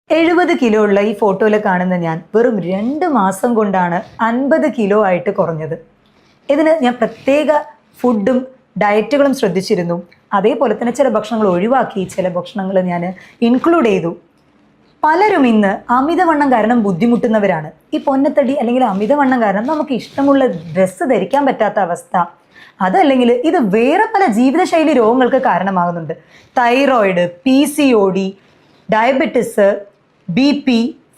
70 kilo ഉള്ള ഈ ഫോട്ടോയിൽ കാണുന്ന ഞാൻ വെറും 2 മാസം കൊണ്ടാണ് 50 കിലോ ആയിട്ട് കുറഞ്ഞത്. ഇതിന് ഞാൻ പ്രത്യേക ഫുഡും ഡയറ്റുകളും ശ്രദ്ധിച്ചിരുന്നു. അതേപോലെ തന്നെ ചില ഭക്ഷണങ്ങൾ ഒഴിവാക്കി, ചില ഭക്ഷണങ്ങൾ ഞാൻ ഇൻക്ലൂഡ് ചെയ്തു. പലരും ഇന്ന് അമിതവണ്ണം കാരണം ബുദ്ധിമുട്ടുന്നവരാണ്. ഈ പൊന്നത്തടി അല്ലെങ്കിൽ അമിതവണ്ണം കാരണം നമുക്ക് ഇഷ്ടമുള്ള ഡ്രസ്സ് ധരിക്കാൻ പറ്റാത്ത അവസ്ഥ, അതല്ലെങ്കിൽ ഇത് വേറെ പല ജീവിതശൈലി രോഗങ്ങൾക്ക് കാരണമാകുന്നുണ്ട്. Thyroid, PCOD, diabetes, BP,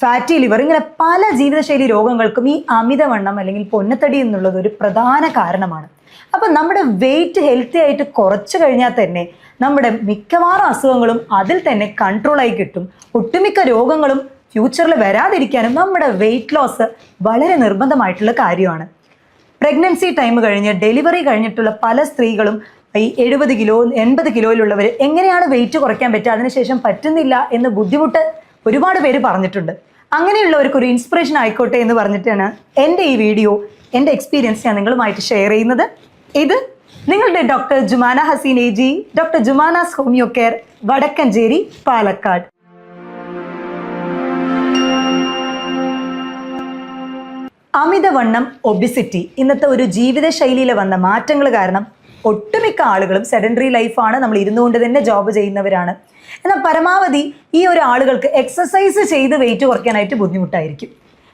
fatty liver, ഇങ്ങനെ പല ജീവിതശൈലി രോഗങ്ങൾക്കും ഈ അമിതവണ്ണം അല്ലെങ്കിൽ പൊന്നത്തടി എന്നുള്ളത് ഒരു പ്രധാന കാരണമാണ്. അപ്പം നമ്മുടെ വെയിറ്റ് ഹെൽത്തി ആയിട്ട് കുറച്ച് കഴിഞ്ഞാൽ തന്നെ നമ്മുടെ മിക്കവാറും അസുഖങ്ങളും അതിൽ തന്നെ കൺട്രോളായി കിട്ടും. ഒട്ടുമിക്ക രോഗങ്ങളും ഫ്യൂച്ചറിൽ വരാതിരിക്കാനും നമ്മുടെ വെയിറ്റ് ലോസ് വളരെ നിർബന്ധമായിട്ടുള്ള കാര്യമാണ്. പ്രഗ്നൻസി ടൈം കഴിഞ്ഞ് ഡെലിവറി കഴിഞ്ഞിട്ടുള്ള പല സ്ത്രീകളും ഈ 70 കിലോ 80 കിലോയിലുള്ളവർ എങ്ങനെയാണ് വെയിറ്റ് കുറയ്ക്കാൻ പറ്റുക, അതിനുശേഷം പറ്റുന്നില്ല എന്ന് ബുദ്ധിമുട്ട് ഒരുപാട് പേര് പറഞ്ഞിട്ടുണ്ട്. അങ്ങനെയുള്ളവർക്ക് ഒരു ഇൻസ്പിറേഷൻ ആയിക്കോട്ടെ എന്ന് പറഞ്ഞിട്ടാണ് എൻ്റെ ഈ വീഡിയോ, എൻ്റെ എക്സ്പീരിയൻസ് ഞാൻ നിങ്ങളുമായിട്ട് ഷെയർ ചെയ്യുന്നത്. ഇത് നിങ്ങളുടെ doctor Jumana Haseen AG, doctor Jumana's homeo care, Vadakkanchery, Palakkad. അമിതവണ്ണം, ഒബിസിറ്റി ഇന്നത്തെ ഒരു ജീവിതശൈലിയിൽ വന്ന മാറ്റങ്ങൾ കാരണം ഒട്ടുമിക്ക ആളുകളും സെഡൻഡറി ലൈഫാണ്, നമ്മൾ ഇരുന്നുകൊണ്ട് തന്നെ ജോബ് ചെയ്യുന്നവരാണ്. എന്നാൽ പരമാവധി ഈ ഒരു ആളുകൾക്ക് എക്സസൈസ് ചെയ്ത് വെയിറ്റ് കുറയ്ക്കാനായിട്ട് ബുദ്ധിമുട്ടായിരിക്കും.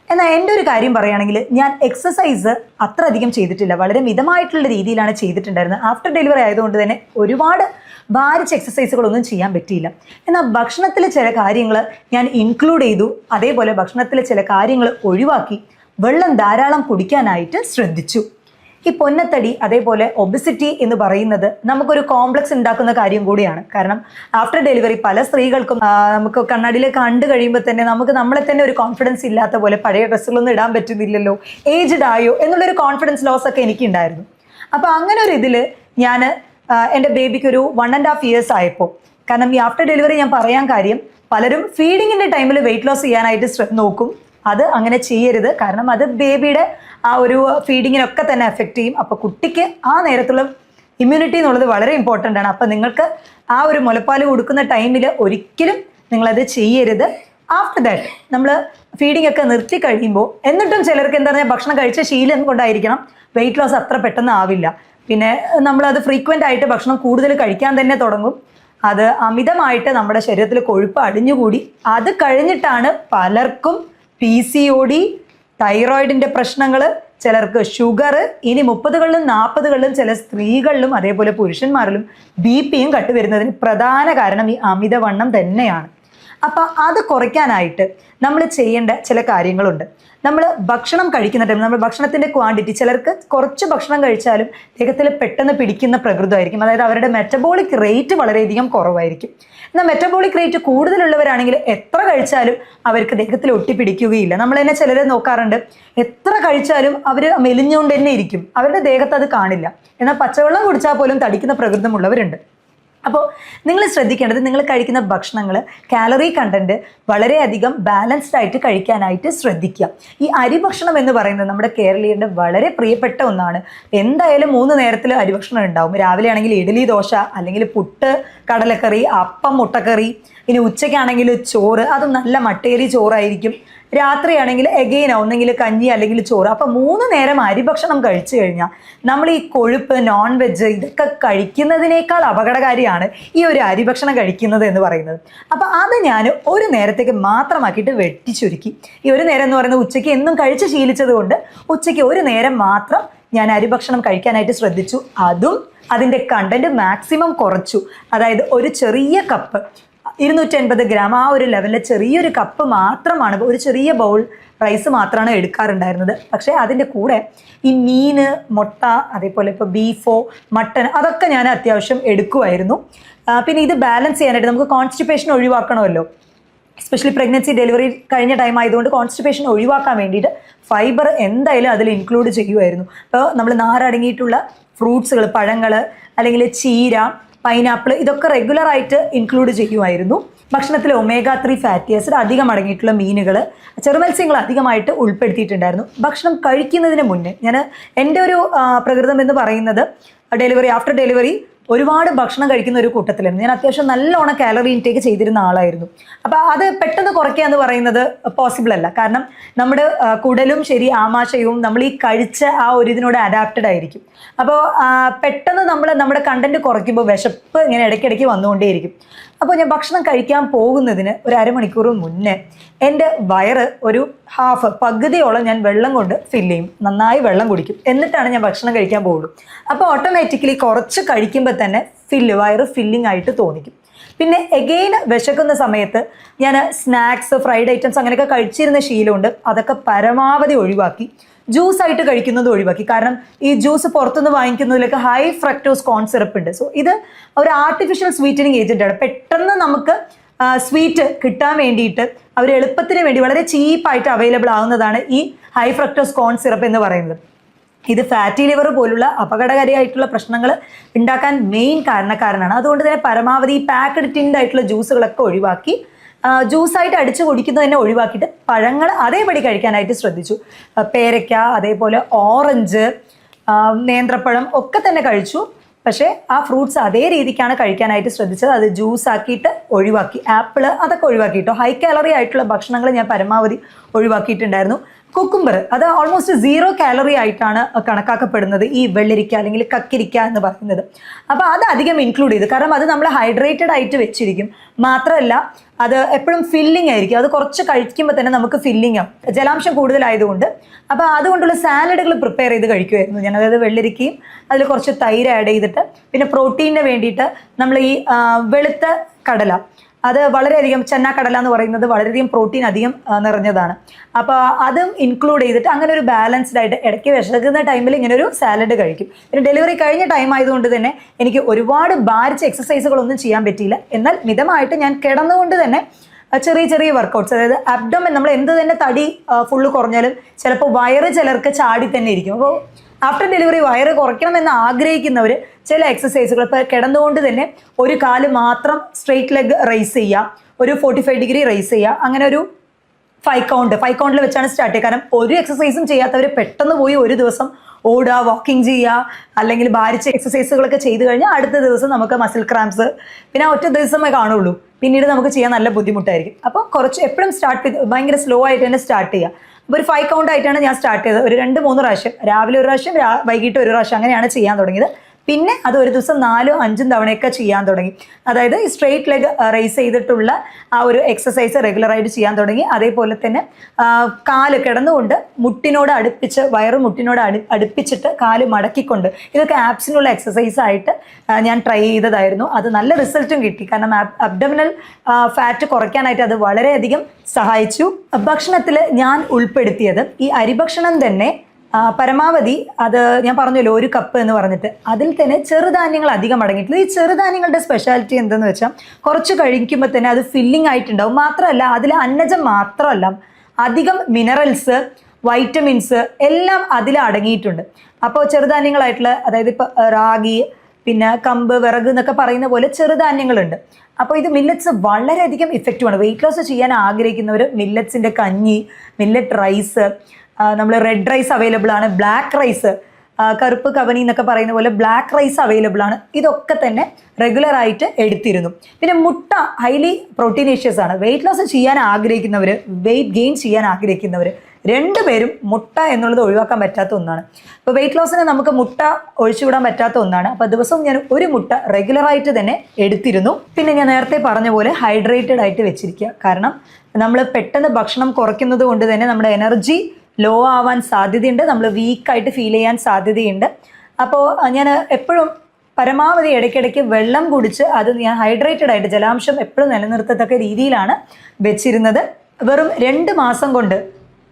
എന്നാൽ എൻ്റെ ഒരു കാര്യം പറയുകയാണെങ്കിൽ, ഞാൻ എക്സസൈസ് അത്ര അധികം ചെയ്തിട്ടില്ല, വളരെ മിതമായിട്ടുള്ള രീതിയിലാണ് ചെയ്തിട്ടുണ്ടായിരുന്നത്. ആഫ്റ്റർ ഡെലിവറി ആയതുകൊണ്ട് തന്നെ ഒരുപാട് ഭാരിച്ച എക്സസൈസുകളൊന്നും ചെയ്യാൻ പറ്റിയില്ല. എന്നാൽ ഭക്ഷണത്തിൽ ചില കാര്യങ്ങൾ ഞാൻ ഇൻക്ലൂഡ് ചെയ്തു, അതേപോലെ ഭക്ഷണത്തിൽ ചില കാര്യങ്ങൾ ഒഴിവാക്കി വെള്ളം ധാരാളം കുടിക്കാനായിട്ട് ശ്രദ്ധിച്ചു. ഈ പൊന്നത്തടി അതേപോലെ ഒബിസിറ്റി എന്ന് പറയുന്നത് നമുക്കൊരു കോംപ്ലക്സ് ഉണ്ടാക്കുന്ന കാര്യം കൂടിയാണ്. കാരണം ആഫ്റ്റർ ഡെലിവറി പല സ്ത്രീകൾക്കും നമുക്ക് കണ്ണാടിയിൽ കണ്ടു കഴിയുമ്പോൾ തന്നെ നമുക്ക് നമ്മളെ തന്നെ ഒരു കോൺഫിഡൻസ് ഇല്ലാത്ത പോലെ, പഴയ ഡ്രസ്സുകളൊന്നും ഇടാൻ പറ്റുന്നില്ലല്ലോ, ഏജ്ഡ് ആയോ എന്നുള്ളൊരു കോൺഫിഡൻസ് ലോസ് ഒക്കെ എനിക്കുണ്ടായിരുന്നു. അപ്പോൾ അങ്ങനെ ഒരു ഇതിൽ ഞാൻ എൻ്റെ ബേബിക്ക് ഒരു 1.5 years ആയപ്പോൾ, കാരണം ഈ ആഫ്റ്റർ ഡെലിവറി ഞാൻ പറയാൻ കാര്യം, പലരും ഫീഡിങ്ങിൻ്റെ ടൈമിൽ വെയിറ്റ് ലോസ് ചെയ്യാനായിട്ട് നോക്കും. അത് അങ്ങനെ ചെയ്യരുത്, കാരണം അത് ബേബിയുടെ ആ ഒരു ഫീഡിങ്ങിനൊക്കെ തന്നെ എഫക്റ്റ് ചെയ്യും. അപ്പോൾ കുട്ടിക്ക് ആ നേരത്തുള്ള ഇമ്മ്യൂണിറ്റി എന്നുള്ളത് വളരെ ഇമ്പോർട്ടൻ്റ് ആണ്. അപ്പോൾ നിങ്ങൾക്ക് ആ ഒരു മുലപ്പാൽ കൊടുക്കുന്ന ടൈമിൽ ഒരിക്കലും നിങ്ങളത് ചെയ്യരുത്. ആഫ്റ്റർ ദാറ്റ് നമ്മൾ ഫീഡിങ് ഒക്കെ നിർത്തി കഴിയുമ്പോൾ, എന്നിട്ടും ചിലർക്ക് എന്താ പറയുക, ഭക്ഷണം കഴിച്ച ശീലം കൊണ്ടായിരിക്കണം വെയിറ്റ് ലോസ് അത്ര പെട്ടെന്ന് ആവില്ല. പിന്നെ നമ്മളത് ഫ്രീക്വൻ്റ് ആയിട്ട് ഭക്ഷണം കൂടുതൽ കഴിക്കാൻ തന്നെ തുടങ്ങും. അത് അമിതമായിട്ട് നമ്മുടെ ശരീരത്തിൽ കൊഴുപ്പ് അടിഞ്ഞുകൂടി അത് കഴിഞ്ഞിട്ടാണ് പലർക്കും PCOD, തൈറോയിഡിൻ്റെ പ്രശ്നങ്ങൾ, ചിലർക്ക് ഷുഗർ, ഇനി 30കളിലും 40കളിലും ചില സ്ത്രീകളിലും അതേപോലെ പുരുഷന്മാരിലും BP-യും കട്ടുവരുന്നതിന് പ്രധാന കാരണം ഈ അമിതവണ്ണം തന്നെയാണ്. അപ്പം അത് കുറയ്ക്കാനായിട്ട് നമ്മൾ ചെയ്യേണ്ട ചില കാര്യങ്ങളുണ്ട്. നമ്മൾ ഭക്ഷണം കഴിക്കുന്ന ടൈം നമ്മൾ ഭക്ഷണത്തിൻ്റെ ക്വാണ്ടിറ്റി, ചിലർക്ക് കുറച്ച് ഭക്ഷണം കഴിച്ചാലും ദേഹത്തിൽ പെട്ടെന്ന് പിടിക്കുന്ന പ്രകൃതമായിരിക്കും. അതായത് അവരുടെ മെറ്റബോളിക് റേറ്റ് വളരെയധികം കുറവായിരിക്കും. എന്നാൽ മെറ്റബോളിക് റേറ്റ് കൂടുതലുള്ളവരാണെങ്കിൽ എത്ര കഴിച്ചാലും അവർക്ക് ദേഹത്തിൽ ഒട്ടിപ്പിടിക്കുകയില്ല. നമ്മൾ തന്നെ ചിലരെ നോക്കാറുണ്ട്, എത്ര കഴിച്ചാലും അവർ മെലിഞ്ഞുകൊണ്ട് തന്നെ ഇരിക്കും, അവരുടെ ദേഹത്ത് അത് കാണില്ല. എന്നാൽ പച്ചവെള്ളം കുടിച്ചാൽ പോലും തടിക്കുന്ന പ്രകൃതമുള്ളവരുണ്ട്. അപ്പോൾ നിങ്ങൾ ശ്രദ്ധിക്കേണ്ടത്, നിങ്ങൾ കഴിക്കുന്ന ഭക്ഷണങ്ങൾ കാലറി കണ്ടന്റ് വളരെയധികം ബാലൻസ്ഡ് ആയിട്ട് കഴിക്കാനായിട്ട് ശ്രദ്ധിക്കുക. ഈ അരിഭക്ഷണം എന്ന് പറയുന്നത് നമ്മുടെ കേരളീയരുടെ വളരെ പ്രിയപ്പെട്ട ഒന്നാണ്. എന്തായാലും 3 നേരത്തിൽ അരിഭക്ഷണം ഉണ്ടാവും. രാവിലെ ആണെങ്കിൽ ഇഡ്ഡലി, ദോശ, അല്ലെങ്കിൽ പുട്ട്, കടലക്കറി, അപ്പം, മുട്ടക്കറി. ഇനി ഉച്ചയ്ക്കാണെങ്കിൽ ചോറ്, അതും നല്ല മട്ടേരി ചോറായിരിക്കും. രാത്രിയാണെങ്കിൽ എഗെയിൻ ഒന്നെങ്കിൽ കഞ്ഞി അല്ലെങ്കിൽ ചോറ്. അപ്പം 3 നേരം അരിഭക്ഷണം കഴിച്ചു കഴിഞ്ഞാൽ നമ്മൾ ഈ കൊഴുപ്പ്, നോൺ വെജ് ഇതൊക്കെ കഴിക്കുന്നതിനേക്കാൾ അപകടകാരിയാണ് ഈ ഒരു അരിഭക്ഷണം കഴിക്കുന്നത് എന്ന് പറയുന്നത്. അപ്പം അത് ഞാൻ ഒരു നേരത്തേക്ക് മാത്രമാക്കിയിട്ട് വെട്ടിച്ചുരുക്കി. ഈ ഒരു നേരം എന്ന് പറയുന്നത് ഉച്ചയ്ക്ക് എന്നും കഴിച്ച് ശീലിച്ചത് കൊണ്ട് ഉച്ചയ്ക്ക് ഒരു നേരം മാത്രം ഞാൻ അരിഭക്ഷണം കഴിക്കാനായിട്ട് ശ്രദ്ധിച്ചു. അതും അതിൻ്റെ കണ്ടന്റ് മാക്സിമം കുറച്ചു. അതായത് ഒരു ചെറിയ കപ്പ് 250 ഗ്രാം ആ ഒരു ലെവലിൽ ചെറിയൊരു കപ്പ് മാത്രമാണ്, ഒരു ചെറിയ ബൗൾ റൈസ് മാത്രമാണ് എടുക്കാറുണ്ടായിരുന്നത്. പക്ഷേ അതിൻ്റെ കൂടെ ഈ മീൻ, മുട്ട, അതേപോലെ ഇപ്പോൾ ബീഫോ മട്ടൻ അതൊക്കെ ഞാൻ അത്യാവശ്യം എടുക്കുമായിരുന്നു. പിന്നെ ഇത് ബാലൻസ് ചെയ്യാനായിട്ട് നമുക്ക് കോൺസ്റ്റിപ്പേഷൻ ഒഴിവാക്കണമല്ലോ. എസ്പെഷ്യലി പ്രഗ്നൻസി ഡെലിവറി കഴിഞ്ഞ ടൈം ആയതുകൊണ്ട് കോൺസ്റ്റിപ്പേഷൻ ഒഴിവാക്കാൻ വേണ്ടിയിട്ട് ഫൈബർ എന്തായാലും അതിൽ ഇൻക്ലൂഡ് ചെയ്യുമായിരുന്നു. അപ്പോൾ നമ്മൾ നാരടങ്ങിയിട്ടുള്ള ഫ്രൂട്ട്സുകൾ, പഴങ്ങൾ, അല്ലെങ്കിൽ ചീര, പൈനാപ്പിൾ ഇതൊക്കെ റെഗുലറായിട്ട് ഇൻക്ലൂഡ് ചെയ്യുമായിരുന്നു. ഭക്ഷണത്തിൽ omega-3 ഫാറ്റി ആസിഡ് അധികം അടങ്ങിയിട്ടുള്ള മീനുകൾ, ചെറുമത്സ്യങ്ങൾ അധികമായിട്ട് ഉൾപ്പെടുത്തിയിട്ടുണ്ടായിരുന്നു. ഭക്ഷണം കഴിക്കുന്നതിന് മുന്നേ ഞാൻ എൻ്റെ ഒരു പ്രകൃതം എന്ന് പറയുന്നത്, ആഫ്റ്റർ ഡെലിവറി ഒരുപാട് ഭക്ഷണം കഴിക്കുന്ന ഒരു കൂട്ടത്തിലായിരുന്നു. ഞാൻ അത്യാവശ്യം നല്ലോണം കാലറി ഇൻടേക്ക് ചെയ്തിരുന്ന ആളായിരുന്നു. അപ്പോൾ അത് പെട്ടെന്ന് കുറയ്ക്കുക എന്ന് പറയുന്നത് പോസിബിൾ അല്ല. കാരണം നമ്മുടെ കുടലും ശരി ആമാശയവും നമ്മൾ ഈ കഴിച്ച ആ ഒരു ഇതിനോട് അഡാപ്റ്റഡ് ആയിരിക്കും. അപ്പോൾ പെട്ടെന്ന് നമ്മൾ നമ്മുടെ കണ്ടന്റ് കുറയ്ക്കുമ്പോൾ വിശപ്പ് ഇങ്ങനെ ഇടയ്ക്കിടയ്ക്ക് വന്നുകൊണ്ടേയിരിക്കും. അപ്പോൾ ഞാൻ ഭക്ഷണം കഴിക്കാൻ പോകുന്നതിന് ഒരു അരമണിക്കൂർ മുന്നേ എൻ്റെ വയറ് ഒരു പകുതിയോളം ഞാൻ വെള്ളം കൊണ്ട് ഫില്ല് ചെയ്യും. നന്നായി വെള്ളം കുടിക്കും. എന്നിട്ടാണ് ഞാൻ ഭക്ഷണം കഴിക്കാൻ പോകുള്ളൂ. അപ്പോൾ ഓട്ടോമാറ്റിക്കലി കുറച്ച് കഴിക്കുമ്പോൾ തന്നെ വയറ് ഫില്ലിംഗ് ആയിട്ട് തോന്നിക്കും. പിന്നെ എഗെയിൻ വിശക്കുന്ന സമയത്ത് ഞാൻ സ്നാക്സ്, ഫ്രൈഡ് ഐറ്റംസ് അങ്ങനെയൊക്കെ കഴിച്ചിരുന്ന ശീലമുണ്ട്. അതൊക്കെ പരമാവധി ഒഴിവാക്കി ജ്യൂസ് ആയിട്ട് കഴിക്കുന്നത് ഒഴിവാക്കി. കാരണം ഈ ജ്യൂസ് പുറത്തുനിന്ന് വാങ്ങിക്കുന്നതിലൊക്കെ ഹൈ ഫ്രക്ടോസ് കോൺ സിറപ്പ് ഉണ്ട്. സോ ഇത് ഒരു ആർട്ടിഫിഷ്യൽ സ്വീറ്റനിങ് ഏജന്റാണ്. പെട്ടെന്ന് നമുക്ക് സ്വീറ്റ് കിട്ടാൻ വേണ്ടിയിട്ട് അവർ എളുപ്പത്തിന് വേണ്ടി വളരെ ചീപ്പായിട്ട് അവൈലബിൾ ആവുന്നതാണ് ഈ ഹൈ ഫ്രക്ടോസ് കോൺ സിറപ്പ് എന്ന് പറയുന്നത്. ഇത് ഫാറ്റി ലിവർ പോലുള്ള അപകടകാരിയായിട്ടുള്ള പ്രശ്നങ്ങൾ ഉണ്ടാക്കാൻ മെയിൻ കാരണക്കാരനാണ്. അതുകൊണ്ട് തന്നെ പരമാവധി പാക്കഡ് ടിൻഡ് ആയിട്ടുള്ള ജ്യൂസുകളൊക്കെ ഒഴിവാക്കി ജ്യൂസായിട്ട് അടിച്ചു കുടിക്കുന്നത് തന്നെ ഒഴിവാക്കിയിട്ട് പഴങ്ങൾ അതേപടി കഴിക്കാനായിട്ട് ശ്രദ്ധിച്ചു. പേരയ്ക്ക, അതേപോലെ ഓറഞ്ച്, നേന്ത്രപ്പഴം ഒക്കെ തന്നെ കഴിച്ചു. പക്ഷേ ആ ഫ്രൂട്ട്സ് അതേ രീതിക്കാണ് കഴിക്കാനായിട്ട് ശ്രദ്ധിച്ചത്. അത് ജ്യൂസ് ആക്കിയിട്ട് ഒഴിവാക്കി. ആപ്പിള് അതൊക്കെ ഒഴിവാക്കിയിട്ടോ. ഹൈ കാലറി ആയിട്ടുള്ള ഭക്ഷണങ്ങൾ ഞാൻ പരമാവധി ഒഴിവാക്കിയിട്ടുണ്ടായിരുന്നു. കുക്കുംബർ അത് ഓൾമോസ്റ്റ് 0 കാലറി ആയിട്ടാണ് കണക്കാക്കപ്പെടുന്നത് ഈ വെള്ളരിക്ക അല്ലെങ്കിൽ കക്കിരിക്ക എന്ന് പറയുന്നത്. അപ്പോൾ അത് അധികം ഇൻക്ലൂഡ് ചെയ്തു. കാരണം അത് നമ്മൾ ഹൈഡ്രേറ്റഡ് ആയിട്ട് വെച്ചിരിക്കും. മാത്രമല്ല അത് എപ്പോഴും ഫില്ലിംഗ് ആയിരിക്കും. അത് കുറച്ച് കഴിക്കുമ്പോൾ തന്നെ നമുക്ക് ഫില്ലിംഗ് ആവും, ജലാംശം കൂടുതലായതുകൊണ്ട്. അപ്പോൾ അതുകൊണ്ടുള്ള സാലഡുകൾ പ്രിപ്പയർ ചെയ്ത് കഴിക്കുമായിരുന്നു ഞാൻ. അതായത് വെള്ളരിക്കയും അതിൽ കുറച്ച് തൈര് ആഡ് ചെയ്തിട്ട്, പിന്നെ പ്രോട്ടീനിന് വേണ്ടിയിട്ട് നമ്മൾ ഈ വെളുത്ത കടല, അത് വളരെയധികം ചെന്നാക്കടല എന്ന് പറയുന്നത് വളരെയധികം പ്രോട്ടീൻ അധികം നിറഞ്ഞതാണ്. അപ്പോൾ അതും ഇൻക്ലൂഡ് ചെയ്തിട്ട് അങ്ങനെ ഒരു ബാലൻസ്ഡ് ആയിട്ട് ഇടയ്ക്ക് വിശക്കുന്ന ടൈമിൽ ഇങ്ങനെ ഒരു സാലഡ് കഴിക്കും. പിന്നെ ഡെലിവറി കഴിഞ്ഞ ടൈം ആയതുകൊണ്ട് തന്നെ എനിക്ക് ഒരുപാട് ഭാരിച്ച എക്സസൈസുകളൊന്നും ചെയ്യാൻ പറ്റിയില്ല. എന്നാൽ മിതമായിട്ട് ഞാൻ കിടന്നുകൊണ്ട് തന്നെ ചെറിയ ചെറിയ വർക്കൗട്ട്സ്, അതായത് അബ്ഡോമൻ, നമ്മൾ എന്ത് തന്നെ തടി ഫുള്ള് കുറഞ്ഞാലും ചിലപ്പോൾ വയറ് ചിലർക്ക് ചാടി തന്നെ ഇരിക്കും. അപ്പോൾ ആഫ്റ്റർ ഡെലിവറി വയറ് കുറയ്ക്കണമെന്ന് ആഗ്രഹിക്കുന്നവർ ചില എക്സസൈസുകൾ, ഇപ്പോൾ കിടന്നുകൊണ്ട് തന്നെ ഒരു കാല് മാത്രം സ്ട്രെയിറ്റ് ലെഗ് റൈസ് ചെയ്യുക, ഒരു 45 ഡിഗ്രി റൈസ് ചെയ്യുക, അങ്ങനെ ഒരു 5 കൗണ്ടിൽ വെച്ചാണ് സ്റ്റാർട്ട് ചെയ്യുക. കാരണം ഒരു എക്സസൈസും ചെയ്യാത്തവർ പെട്ടെന്ന് പോയി ഒരു ദിവസം ഓടുക, വാക്കിംഗ് ചെയ്യുക, അല്ലെങ്കിൽ ഭാരിച്ച എക്സസൈസുകളൊക്കെ ചെയ്ത് കഴിഞ്ഞാൽ അടുത്ത ദിവസം നമുക്ക് മസിൽ ക്രാംസ്, പിന്നെ ഒറ്റ ദിവസമേ കാണുള്ളൂ, പിന്നീട് നമുക്ക് ചെയ്യാൻ നല്ല ബുദ്ധിമുട്ടായിരിക്കും. അപ്പോൾ കുറച്ച് എപ്പോഴും ഭയങ്കര സ്ലോ ആയിട്ട് തന്നെ സ്റ്റാർട്ട് ചെയ്യുക. അപ്പോൾ ഒരു 5 കൗണ്ട് ആയിട്ടാണ് ഞാൻ സ്റ്റാർട്ട് ചെയ്തത്. ഒരു 2-3 പ്രാവശ്യം, രാവിലെ ഒരു പ്രാവശ്യം, വൈകിട്ട് ഒരു പ്രാവശ്യം, അങ്ങനെയാണ് ചെയ്യാൻ തുടങ്ങിയത്. പിന്നെ അത് ഒരു ദിവസം 4-5 തവണയൊക്കെ ചെയ്യാൻ തുടങ്ങി. അതായത് ഈ സ്ട്രെയിറ്റ് ലെഗ് റൈസ് ചെയ്തിട്ടുള്ള ആ ഒരു എക്സസൈസ് റെഗുലറായിട്ട് ചെയ്യാൻ തുടങ്ങി. അതേപോലെ തന്നെ കാല് കിടന്നുകൊണ്ട് മുട്ടിനോട് അടുപ്പിച്ച്, വയറ് മുട്ടിനോട് അടുപ്പിച്ചിട്ട് കാല് മടക്കിക്കൊണ്ട്, ഇതൊക്കെ ആപ്സിനുള്ള എക്സസൈസ് ആയിട്ട് ഞാൻ ട്രൈ ചെയ്തതായിരുന്നു. അത് നല്ല റിസൾട്ടും കിട്ടി. കാരണം അബ്ഡോമിനൽ ഫാറ്റ് കുറയ്ക്കാനായിട്ട് അത് വളരെയധികം സഹായിച്ചു. ഭക്ഷണത്തിൽ ഞാൻ ഉൾപ്പെടുത്തിയത് ഈ അരിഭക്ഷണം തന്നെ പരമാവധി, അത് ഞാൻ പറഞ്ഞല്ലോ 1 കപ്പ് എന്ന് പറഞ്ഞിട്ട്, അതിൽ തന്നെ ചെറുധാന്യങ്ങൾ അധികം അടങ്ങിയിട്ടില്ല. ഈ ചെറുധാന്യങ്ങളുടെ സ്പെഷ്യാലിറ്റി എന്തെന്ന് വെച്ചാൽ കുറച്ച് കഴിക്കുമ്പോൾ തന്നെ അത് ഫില്ലിംഗ് ആയിട്ടുണ്ടാവും. മാത്രമല്ല അതിൽ അന്നജം മാത്രമല്ല, അധികം മിനറൽസ്, വൈറ്റമിൻസ് എല്ലാം അതിൽ അടങ്ങിയിട്ടുണ്ട്. അപ്പോൾ ചെറുധാന്യങ്ങളായിട്ടുള്ള, അതായത് ഇപ്പോൾ റാഗി, പിന്നെ കമ്പ്, വിറക് എന്നൊക്കെ പറയുന്ന പോലെ ചെറുധാന്യങ്ങളുണ്ട്. അപ്പോൾ ഇത് മില്ലറ്റ്സ് വളരെയധികം ഇഫക്റ്റീവാണ്. വെയിറ്റ് ലോസ് ചെയ്യാൻ ആഗ്രഹിക്കുന്നവർ മില്ലറ്റ്സിൻ്റെ കഞ്ഞി, മില്ലറ്റ് റൈസ്, നമ്മൾ റെഡ് റൈസ് അവൈലബിൾ ആണ്, ബ്ലാക്ക് റൈസ്, കറുപ്പ് കവനി എന്നൊക്കെ പറയുന്ന പോലെ ബ്ലാക്ക് റൈസ് അവൈലബിൾ ആണ്. ഇതൊക്കെ തന്നെ റെഗുലറായിട്ട് എടുത്തിരുന്നു. പിന്നെ മുട്ട ഹൈലി പ്രോട്ടീനേഷ്യസ് ആണ്. വെയിറ്റ് ലോസ് ചെയ്യാൻ ആഗ്രഹിക്കുന്നവർ, വെയിറ്റ് ഗെയിൻ ചെയ്യാൻ ആഗ്രഹിക്കുന്നവർ രണ്ടുപേരും മുട്ട എന്നുള്ളത് ഒഴിവാക്കാൻ പറ്റാത്ത ഒന്നാണ്. ഇപ്പോൾ വെയിറ്റ് ലോസിന് നമുക്ക് മുട്ട ഒഴിച്ചുവിടാൻ പറ്റാത്ത ഒന്നാണ്. അപ്പോൾ ദിവസവും ഞാൻ ഒരു മുട്ട റെഗുലറായിട്ട് തന്നെ എടുത്തിരുന്നു. പിന്നെ ഞാൻ നേരത്തെ പറഞ്ഞ പോലെ ഹൈഡ്രേറ്റഡ് ആയിട്ട് വെച്ചിരിക്കുക. കാരണം നമ്മൾ പെട്ടെന്ന് ഭക്ഷണം കുറയ്ക്കുന്നത് കൊണ്ട് തന്നെ നമ്മുടെ എനർജി ലോ ആവാൻ സാധ്യതയുണ്ട്, നമ്മൾ വീക്കായിട്ട് ഫീൽ ചെയ്യാൻ സാധ്യതയുണ്ട്. അപ്പോൾ ഞാൻ എപ്പോഴും പരമാവധി ഇടയ്ക്കിടയ്ക്ക് വെള്ളം കുടിച്ച് അത് ഞാൻ ഹൈഡ്രേറ്റഡ് ആയിട്ട് ജലാംശം എപ്പോഴും നിലനിർത്തത്തക്ക രീതിയിലാണ് വെച്ചിരുന്നത്. വെറും 2 മാസം കൊണ്ട്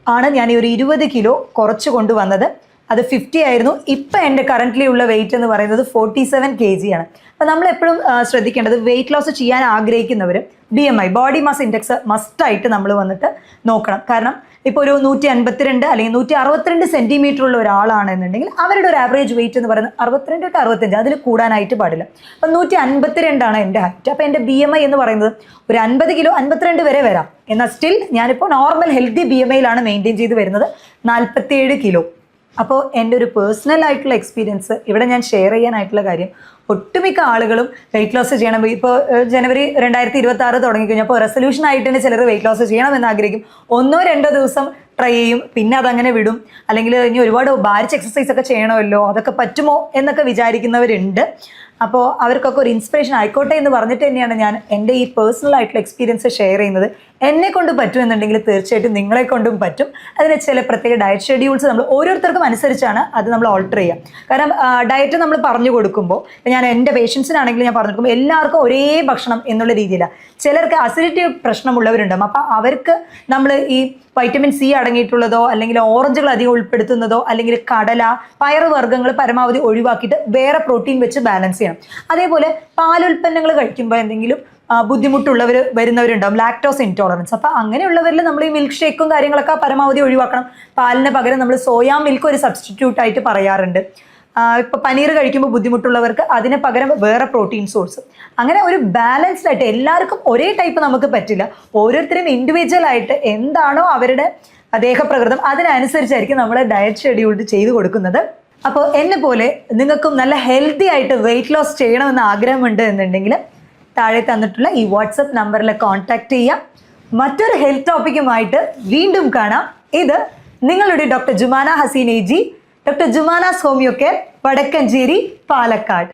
ആണ് ഞാൻ ഈ ഒരു 20 കിലോ കുറച്ച് കൊണ്ടുവന്നത്. അത് 50 ആയിരുന്നു. ഇപ്പം എൻ്റെ കറൻ്റ്ലി ഉള്ള വെയിറ്റ് എന്ന് പറയുന്നത് 47 kg ആണ്. അപ്പോൾ നമ്മളെപ്പോഴും ശ്രദ്ധിക്കേണ്ടത്, വെയിറ്റ് ലോസ് ചെയ്യാൻ ആഗ്രഹിക്കുന്നവർ BMI, ബോഡി മാസ് ഇൻഡെക്സ് മസ്റ്റായിട്ട് നമ്മൾ വന്നിട്ട് നോക്കണം. കാരണം ഇപ്പോൾ ഒരു 152 അല്ലെങ്കിൽ 162 സെൻറ്റിമീറ്റർ ഉള്ള ഒരാളാണെന്നുണ്ടെങ്കിൽ അവരുടെ ഒരു ആവറേജ് വെയിറ്റ് എന്ന് പറയുന്നത് 62 to 65, അതിൽ കൂടാനായിട്ട് പാടില്ല. അപ്പം 152 ആണ് എൻ്റെ ഹൈറ്റ്. അപ്പോൾ എൻ്റെ BMI എന്ന് പറയുന്നത് ഒരു 50 കിലോ 52 വരെ വരാം. എന്നാൽ സ്റ്റിൽ ഞാനിപ്പോൾ നോർമൽ ഹെൽത്തി BMIയിലാണ് മെയിൻറ്റെയിൻ ചെയ്ത് വരുന്നത്, 47 കിലോ. അപ്പോൾ എൻ്റെ ഒരു പേഴ്സണൽ ആയിട്ടുള്ള എക്സ്പീരിയൻസ് ഇവിടെ ഞാൻ ഷെയർ ചെയ്യാനായിട്ടുള്ള കാര്യം, ഒട്ടുമിക്ക ആളുകളും വെയിറ്റ് ലോസ് ചെയ്യണം. ഇപ്പോൾ ജനുവരി 2026 തുടങ്ങിക്കഴിഞ്ഞപ്പോൾ റെസൊല്യൂഷൻ ആയിട്ട് തന്നെ ചിലർ വെയിറ്റ് ലോസ് ചെയ്യണമെന്ന് ആഗ്രഹിക്കും. 1-2 ദിവസം ട്രൈ ചെയ്യും, പിന്നെ അതങ്ങനെ വിടും. അല്ലെങ്കിൽ ഇനി ഒരുപാട് ഭാരിച്ച എക്സസൈസ് ഒക്കെ ചെയ്യണമല്ലോ, അതൊക്കെ പറ്റുമോ എന്നൊക്കെ വിചാരിക്കുന്നവരുണ്ട്. അപ്പോൾ അവർക്കൊക്കെ ഒരു ഇൻസ്പിറേഷൻ ആയിക്കോട്ടെ എന്ന് പറഞ്ഞിട്ട് തന്നെയാണ് ഞാൻ എൻ്റെ ഈ പേഴ്സണൽ ആയിട്ടുള്ള എക്സ്പീരിയൻസ് ഷെയർ ചെയ്യുന്നത്. എന്നെ കൊണ്ട് പറ്റുമെന്നുണ്ടെങ്കിൽ തീർച്ചയായിട്ടും നിങ്ങളെ കൊണ്ടും പറ്റും. അതിന് ചില പ്രത്യേക ഡയറ്റ് ഷെഡ്യൂൾസ് നമ്മൾ ഓരോരുത്തർക്കും അനുസരിച്ചാണ് അത് നമ്മൾ ഓൾട്ടർ ചെയ്യുക. കാരണം ഡയറ്റ് നമ്മൾ പറഞ്ഞു കൊടുക്കുമ്പോൾ, ഞാൻ എൻ്റെ പേഷ്യൻസിനാണെങ്കിൽ ഞാൻ പറഞ്ഞു കൊടുക്കുമ്പോൾ എല്ലാവർക്കും ഒരേ ഭക്ഷണം എന്നുള്ള രീതിയിലാണ്. ചിലർക്ക് അസിഡിറ്റി പ്രശ്നമുള്ളവരുണ്ടാകും. അപ്പം അവർക്ക് നമ്മൾ ഈ വൈറ്റമിൻ സി അടങ്ങിയിട്ടുള്ളതോ അല്ലെങ്കിൽ ഓറഞ്ചുകൾ അധികം ഉൾപ്പെടുത്തുന്നതോ അല്ലെങ്കിൽ കടല, പയറുവർഗ്ഗങ്ങൾ പരമാവധി ഒഴിവാക്കിയിട്ട് വേറെ പ്രോട്ടീൻ വെച്ച് ബാലൻസ് ചെയ്യണം. അതേപോലെ പാലുൽപ്പന്നങ്ങൾ കഴിക്കുമ്പോൾ എന്തെങ്കിലും വരുന്നവരുണ്ടാവും, ലാക്ടോസ് ഇൻടോളറൻസ്. അപ്പം അങ്ങനെയുള്ളവരിൽ നമ്മൾ ഈ മിൽക്ക് ഷേക്കും കാര്യങ്ങളൊക്കെ പരമാവധി ഒഴിവാക്കണം. പാലിന് പകരം നമ്മൾ സോയാ മിൽക്ക് ഒരു സബ്സ്റ്റിറ്റ്യൂട്ട് ആയിട്ട് പറയാറുണ്ട്. ഇപ്പം പനീർ കഴിക്കുമ്പോൾ ബുദ്ധിമുട്ടുള്ളവർക്ക് അതിന് പകരം വേറെ പ്രോട്ടീൻ സോഴ്സ്. അങ്ങനെ ഒരു ബാലൻസ്ഡ് ആയിട്ട്, എല്ലാവർക്കും ഒരേ ടൈപ്പ് നമുക്ക് പറ്റില്ല. ഓരോരുത്തരും ഇൻഡിവിജ്വൽ ആയിട്ട് എന്താണോ അവരുടെ ദേഹപ്രകൃതം അതിനനുസരിച്ചായിരിക്കും നമ്മൾ ഡയറ്റ് ഷെഡ്യൂൾ ചെയ്ത് കൊടുക്കുന്നത്. അപ്പോൾ എന്നെ പോലെ നിങ്ങൾക്കും നല്ല ഹെൽത്തി ആയിട്ട് വെയിറ്റ് ലോസ് ചെയ്യണമെന്ന് ആഗ്രഹമുണ്ട് എന്നുണ്ടെങ്കിൽ താഴെ തന്നിട്ടുള്ള ഈ വാട്സപ്പ് നമ്പറിൽ കോൺടാക്ട് ചെയ്യാം. മറ്റൊരു ഹെൽത്ത് ടോപ്പിക്കുമായിട്ട് വീണ്ടും കാണാം. ഇത് നിങ്ങളുടെ doctor Jumana Haseen AG, doctor Jumana's homeo care, Vadakkanchery, Palakkad.